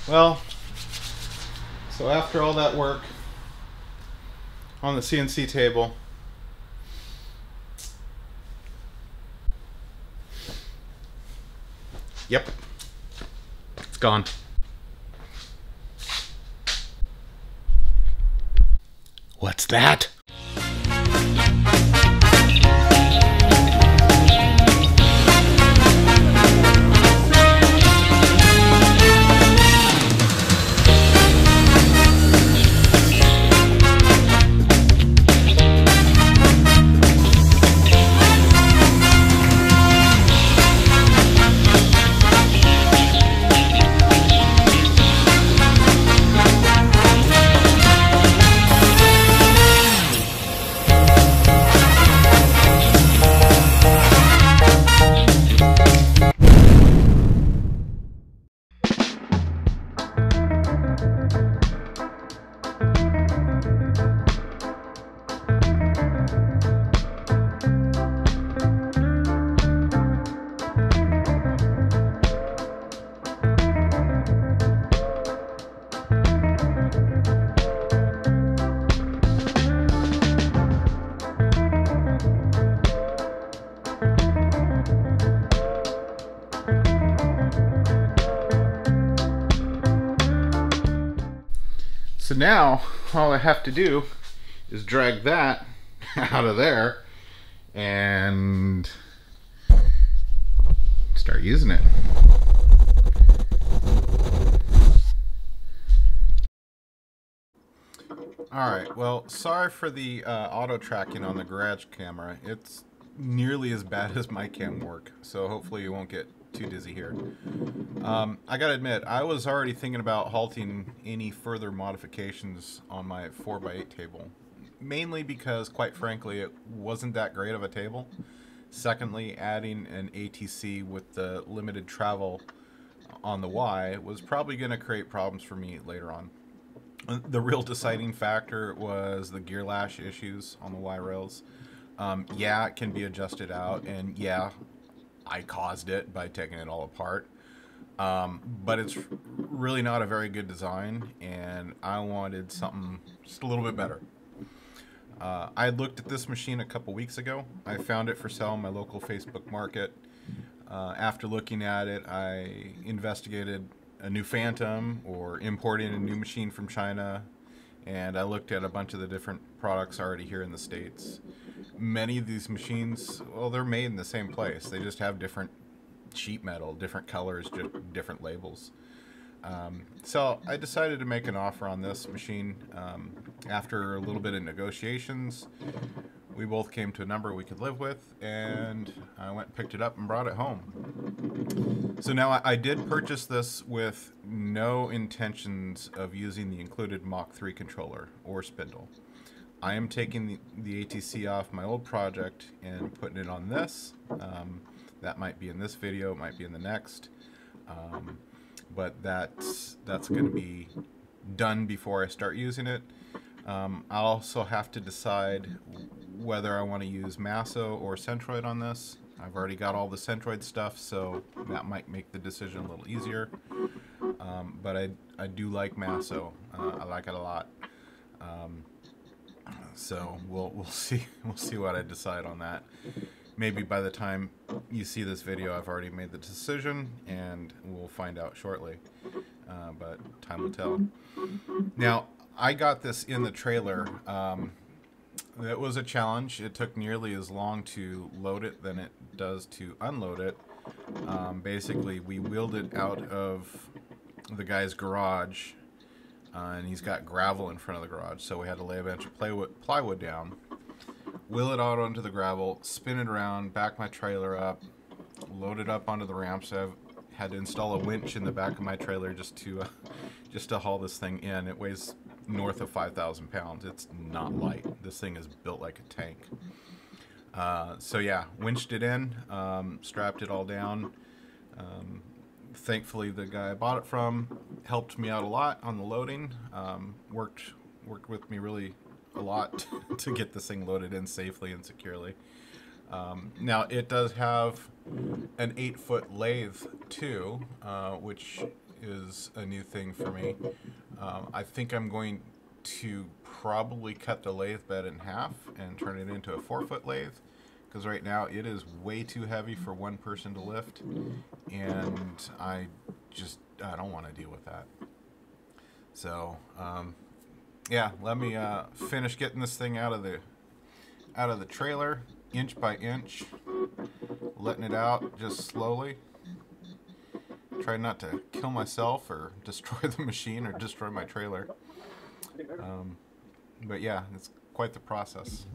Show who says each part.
Speaker 1: Well, so after all that work on the CNC table, yep, it's gone. What's that? So now all I have to do is drag that out of there and start using it. Alright, well, sorry for the auto tracking on the garage camera. It's nearly as bad as my cam work, so hopefully you won't get too dizzy here. I gotta admit, I was already thinking about halting any further modifications on my 4x8 table. Mainly because, quite frankly, it wasn't that great of a table. Secondly, adding an ATC with the limited travel on the Y was probably going to create problems for me later on. The real deciding factor was the gear lash issues on the Y rails. Yeah, it can be adjusted out, and yeah, I caused it by taking it all apart. But it's really not a very good design, and I wanted something just a little bit better. I looked at this machine a couple weeks ago. I found it for sale in my local Facebook market. After looking at it, I investigated a new Phantom or importing a new machine from China, and I looked at a bunch of the different products already here in the States. Many of these machines, well, they're made in the same place. They just have different sheet metal, different colors, different labels. So I decided to make an offer on this machine. After a little bit of negotiations, we both came to a number we could live with, and I went and picked it up and brought it home. So now I did purchase this with no intentions of using the included Mach 3 controller or spindle. I am taking the ATC off my old project and putting it on this. That might be in this video, it might be in the next. But that's going to be done before I start using it. I'll also have to decide whether I want to use Masso or Centroid on this. I've already got all the Centroid stuff, so that might make the decision a little easier. But I do like Masso. I like it a lot. So we'll see what I decide on that. Maybe by the time you see this video, I've already made the decision, and we'll find out shortly. But time will tell. Now, I got this in the trailer. It was a challenge. It took nearly as long to load it than it does to unload it. Basically, we wheeled it out of the guy's garage, and he's got gravel in front of the garage, so we had to lay a bunch of plywood down, wheel it out onto the gravel, spin it around, back my trailer up, load it up onto the ramp. So I've had to install a winch in the back of my trailer just to haul this thing in. It weighs north of 5,000 pounds. It's not light. This thing is built like a tank. So yeah, winched it in, strapped it all down. Thankfully, the guy I bought it from helped me out a lot on the loading. Worked with me really a lot to get this thing loaded in safely and securely. Now it does have an 8-foot lathe too, which is a new thing for me. I think I'm going to probably cut the lathe bed in half and turn it into a 4-foot lathe, because right now it is way too heavy for one person to lift, and I don't want to deal with that. So yeah, let me finish getting this thing out of the trailer, inch by inch, letting it out just slowly. Try not to kill myself or destroy the machine or destroy my trailer. But yeah, it's quite the process.